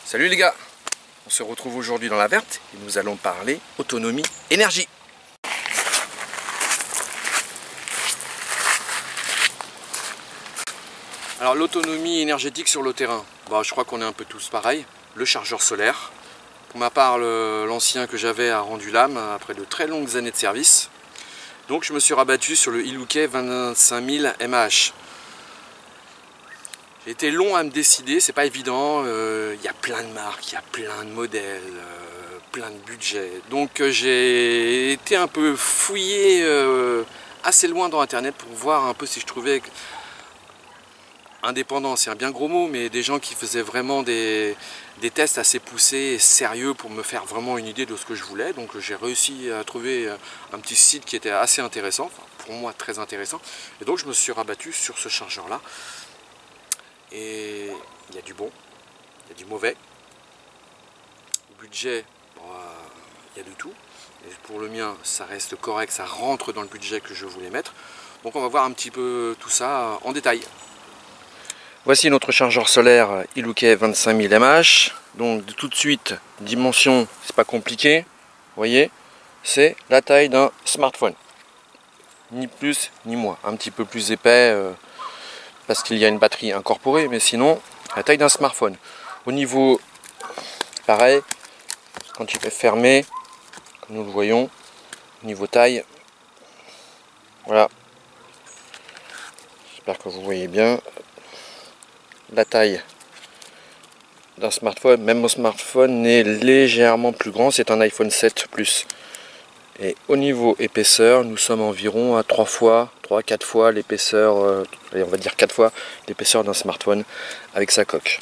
Salut les gars, on se retrouve aujourd'hui dans la verte et nous allons parler autonomie énergie. Alors l'autonomie énergétique sur le terrain, je crois qu'on est un peu tous pareil. Le chargeur solaire, pour ma part l'ancien que j'avais a rendu l'âme après de très longues années de service. Donc je me suis rabattu sur le Iluke 25000 mAh. J'ai été long à me décider, c'est pas évident, il y a plein de marques, il y a plein de modèles, plein de budgets. Donc j'ai été un peu fouillé assez loin dans internet pour voir un peu si je trouvais indépendant, c'est un bien gros mot, mais des gens qui faisaient vraiment des tests assez poussés et sérieux pour me faire vraiment une idée de ce que je voulais. Donc j'ai réussi à trouver un petit site qui était assez intéressant, enfin, pour moi très intéressant. Et donc je me suis rabattu sur ce chargeur là. Et il y a du bon, il y a du mauvais. Au budget, il y a du tout. Et pour le mien, ça reste correct, ça rentre dans le budget que je voulais mettre. Donc on va voir un petit peu tout ça en détail. Voici notre chargeur solaire Iluke 25000 mAh. Donc tout de suite, dimension, c'est pas compliqué. Vous voyez, c'est la taille d'un smartphone. Ni plus ni moins. Un petit peu plus épais parce qu'il y a une batterie incorporée, mais sinon, la taille d'un smartphone. Au niveau, pareil, quand il est fermé, comme nous le voyons, au niveau taille, voilà. J'espère que vous voyez bien. La taille d'un smartphone, même mon smartphone est légèrement plus grand, c'est un iPhone 7 Plus. Et au niveau épaisseur, nous sommes environ à 3-4 fois l'épaisseur, on va dire 4 fois l'épaisseur d'un smartphone avec sa coque.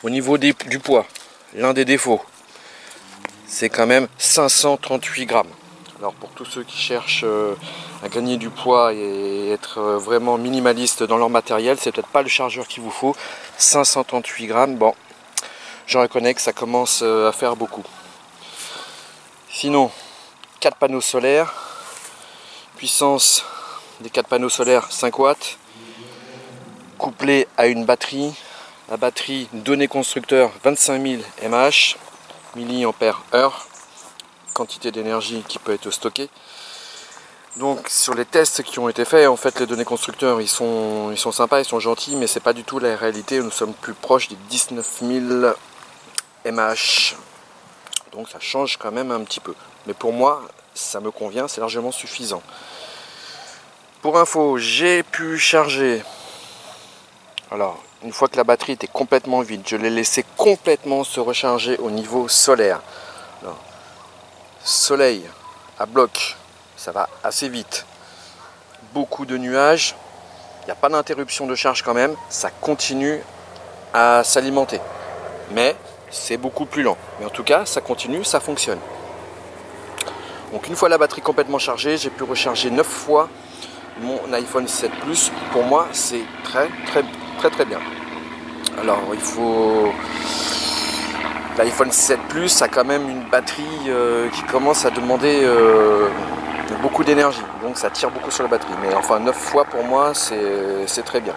Au niveau du poids, l'un des défauts, c'est quand même 538 grammes. Alors pour tous ceux qui cherchent à gagner du poids et être vraiment minimaliste dans leur matériel, c'est peut-être pas le chargeur qu'il vous faut. 538 grammes, bon, je reconnais que ça commence à faire beaucoup. Sinon, 4 panneaux solaires, puissance des 4 panneaux solaires 5 watts, couplé à une batterie, la batterie donnée constructeur 25000 mAh, mAh, quantité d'énergie qui peut être stockée. Donc sur les tests qui ont été faits, en fait les données constructeurs ils sont sympas, ils sont gentils, mais c'est pas du tout la réalité, nous sommes plus proches des 19000 mAh. Donc ça change quand même un petit peu. Mais pour moi, ça me convient, c'est largement suffisant. Pour info, j'ai pu charger. Alors, une fois que la batterie était complètement vide, je l'ai laissé complètement se recharger au niveau solaire. Alors, soleil à bloc, ça va assez vite. Beaucoup de nuages, il n'y a pas d'interruption de charge quand même, ça continue à s'alimenter. Mais c'est beaucoup plus lent. Mais en tout cas, ça continue, ça fonctionne. Donc une fois la batterie complètement chargée, j'ai pu recharger 9 fois mon iPhone 7 Plus. Pour moi, c'est très bien. Alors il faut... L'iPhone 7 Plus a quand même une batterie qui commence à demander beaucoup d'énergie. Donc ça tire beaucoup sur la batterie. Mais enfin 9 fois pour moi, c'est très bien.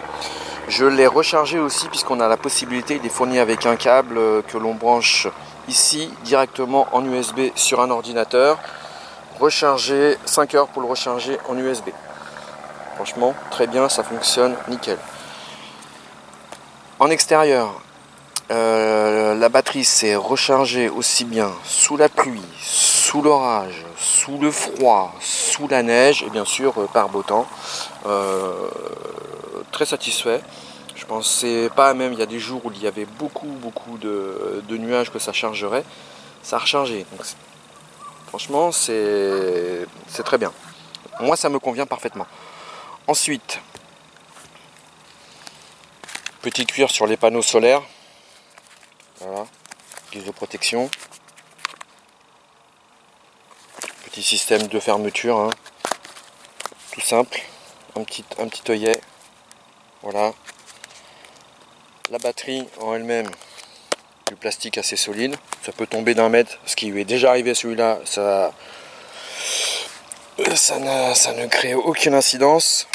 Je l'ai rechargé aussi puisqu'on a la possibilité, il est fourni avec un câble que l'on branche ici directement en USB sur un ordinateur. Recharger 5 heures pour le recharger en USB. Franchement, très bien, ça fonctionne nickel. En extérieur, la batterie s'est rechargée aussi bien sous la pluie, sous l'orage, sous le froid, sous la neige et bien sûr par beau temps. Très satisfait. Je pensais pas, même il y a des jours où il y avait beaucoup de nuages que ça chargerait. Ça a rechargé. Donc, franchement, c'est très bien. Moi, ça me convient parfaitement. Ensuite, petit cuir sur les panneaux solaires. Voilà, guise de protection. Petit système de fermeture, hein. Tout simple. Un petit œillet. Voilà. La batterie en elle-même, du plastique assez solide. Ça peut tomber d'un mètre. Ce qui lui est déjà arrivé celui-là, ça ne crée aucune incidence.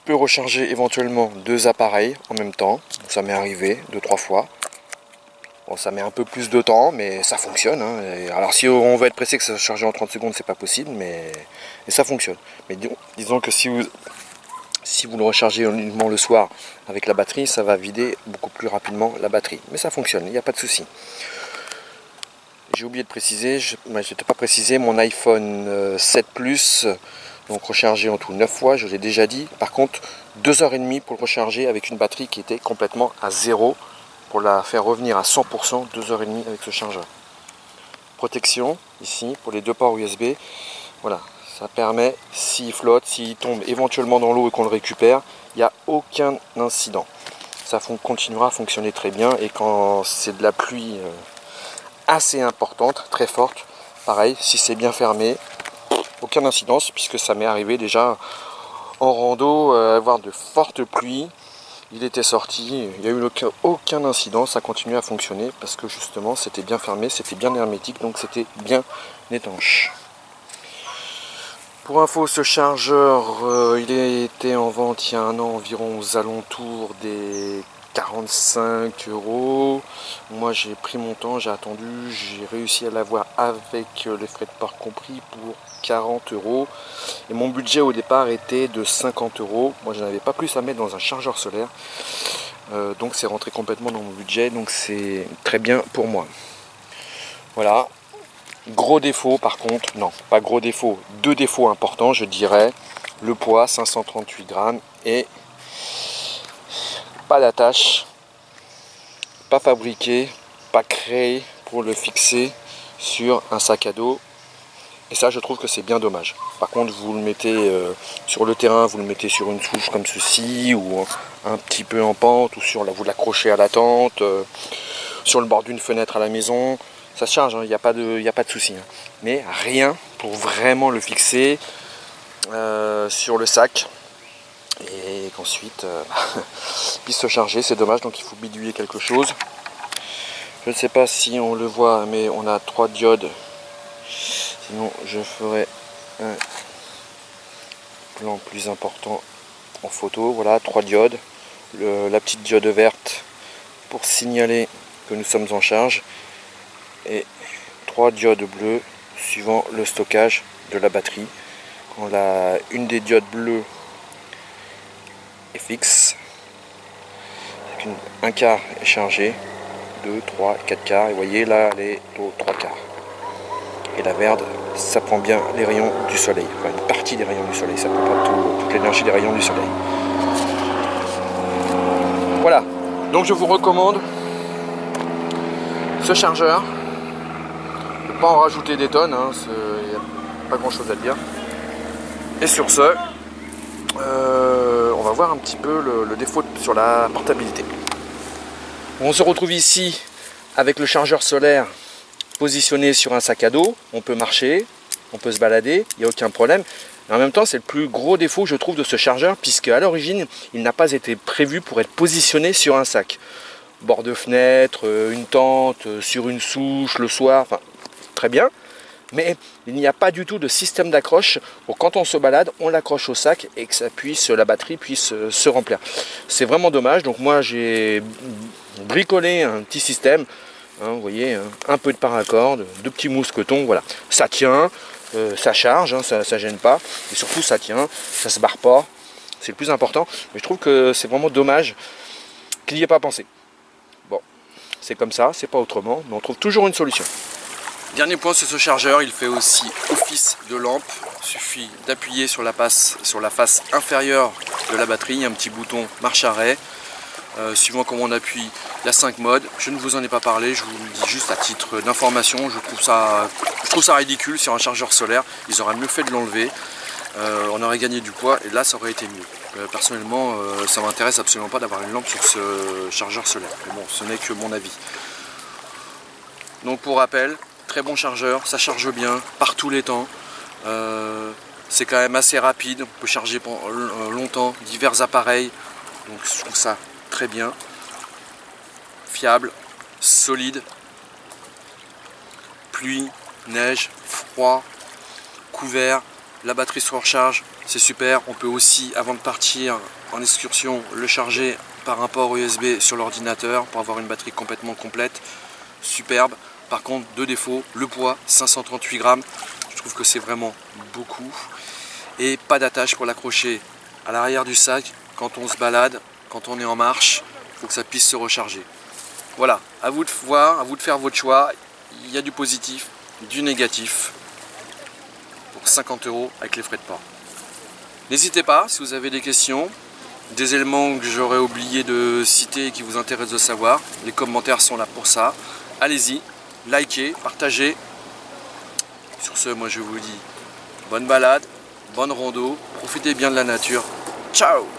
peux recharger éventuellement 2 appareils en même temps. Ça m'est arrivé 2-3 fois. Bon, ça met un peu plus de temps, mais ça fonctionne. Hein. Alors si on veut être pressé que ça soit chargé en 30 secondes, c'est pas possible, mais ça fonctionne. Mais disons que si vous le rechargez uniquement le soir avec la batterie, ça va vider beaucoup plus rapidement la batterie. Mais ça fonctionne, il n'y a pas de souci. J'ai oublié de préciser, je n'ai pas précisé, mon iPhone 7 Plus, donc rechargé en tout 9 fois, je l'ai déjà dit. Par contre, 2h30 pour le recharger avec une batterie qui était complètement à zéro. Pour la faire revenir à 100%, 2h30 avec ce chargeur. Protection, ici, pour les 2 ports USB. Voilà, ça permet, s'il flotte, s'il tombe éventuellement dans l'eau et qu'on le récupère, il n'y a aucun incident. Ça continuera à fonctionner très bien. Et quand c'est de la pluie assez importante, très forte, pareil, si c'est bien fermé, aucun incidence, puisque ça m'est arrivé déjà en rando, avoir de fortes pluies. Il était sorti, il n'y a eu aucun incident, ça continue à fonctionner parce que justement c'était bien fermé, c'était bien hermétique, donc c'était bien étanche. Pour info, ce chargeur, il était en vente il y a un an environ aux alentours des 45 €. Moi j'ai pris mon temps, j'ai attendu, j'ai réussi à l'avoir avec les frais de port compris pour 40 €. Et mon budget au départ était de 50 €. Moi je n'avais pas plus à mettre dans un chargeur solaire. Donc c'est rentré complètement dans mon budget, donc c'est très bien pour moi. Voilà. Gros défaut par contre, non pas gros défaut, 2 défauts importants je dirais. Le poids 538 grammes et pas d'attache, pas fabriqué, pas créé pour le fixer sur un sac à dos. Et ça je trouve que c'est bien dommage. Par contre vous le mettez sur le terrain, vous le mettez sur une souche comme ceci, ou un petit peu en pente, ou vous l'accrochez à la tente, sur le bord d'une fenêtre à la maison, ça se charge, il n'y a pas de souci. Hein. Mais rien pour vraiment le fixer sur le sac. Et qu'ensuite puisse se charger, c'est dommage, donc il faut bidouiller quelque chose. Je ne sais pas si on le voit, mais on a 3 diodes. Sinon je ferai un plan plus important en photo. Voilà, 3 diodes. La petite diode verte pour signaler que nous sommes en charge. Et 3 diodes bleues suivant le stockage de la batterie. Quand une des diodes bleues est fixe, un quart est chargé, 2, 3, 4 quarts. Et vous voyez là, elle est au 3 quarts. Et la verte, ça prend bien les rayons du soleil, enfin une partie des rayons du soleil, ça ne prend pas toute l'énergie des rayons du soleil. Voilà, donc je vous recommande ce chargeur. Je ne vais pas en rajouter des tonnes, hein, il n'y a pas grand chose à dire. Et sur ce, on va voir un petit peu le défaut sur la portabilité. On se retrouve ici avec le chargeur solaire positionné sur un sac à dos. On peut marcher, on peut se balader, il n'y a aucun problème. Mais en même temps, c'est le plus gros défaut, je trouve, de ce chargeur, puisque à l'origine, il n'a pas été prévu pour être positionné sur un sac. Bord de fenêtre, une tente, sur une souche, le soir, enfin, très bien. Mais il n'y a pas du tout de système d'accroche pour quand on se balade, on l'accroche au sac et que la batterie puisse se remplir. C'est vraiment dommage. Donc moi, j'ai bricolé un petit système. Hein, vous voyez, un peu de paracorde, 2 petits mousquetons, voilà. Ça tient, ça charge, hein, ça gêne pas. Et surtout, ça tient, ça se barre pas. C'est le plus important. Mais je trouve que c'est vraiment dommage qu'il n'y ait pas pensé. Bon, c'est comme ça, c'est pas autrement. Mais on trouve toujours une solution. Dernier point sur ce chargeur, il fait aussi office de lampe. Il suffit d'appuyer sur la face inférieure de la batterie. Il y a un petit bouton marche-arrêt. Suivant comment on appuie, il y a 5 modes. Je ne vous en ai pas parlé, je vous le dis juste à titre d'information. Je trouve ça ridicule sur un chargeur solaire. Ils auraient mieux fait de l'enlever. On aurait gagné du poids et là ça aurait été mieux. Personnellement, ça m'intéresse absolument pas d'avoir une lampe sur ce chargeur solaire. Mais bon, ce n'est que mon avis. Donc pour rappel, très bon chargeur, ça charge bien par tous les temps. C'est quand même assez rapide, on peut charger pendant longtemps divers appareils. Donc je trouve ça très bien, fiable, solide. Pluie, neige, froid, couvert, la batterie se recharge, c'est super. On peut aussi, avant de partir en excursion, le charger par un port USB sur l'ordinateur pour avoir une batterie complètement complète. Superbe. Par contre, deux défauts, le poids, 538 grammes. Je trouve que c'est vraiment beaucoup. Et pas d'attache pour l'accrocher à l'arrière du sac quand on se balade, quand on est en marche. Il faut que ça puisse se recharger. Voilà, à vous de voir, à vous de faire votre choix. Il y a du positif, du négatif. Pour 50 € avec les frais de port. N'hésitez pas, si vous avez des questions, des éléments que j'aurais oublié de citer et qui vous intéressent de savoir, les commentaires sont là pour ça. Allez-y, likez, partagez. Sur ce, moi je vous dis bonne balade, bonne rando, profitez bien de la nature. Ciao!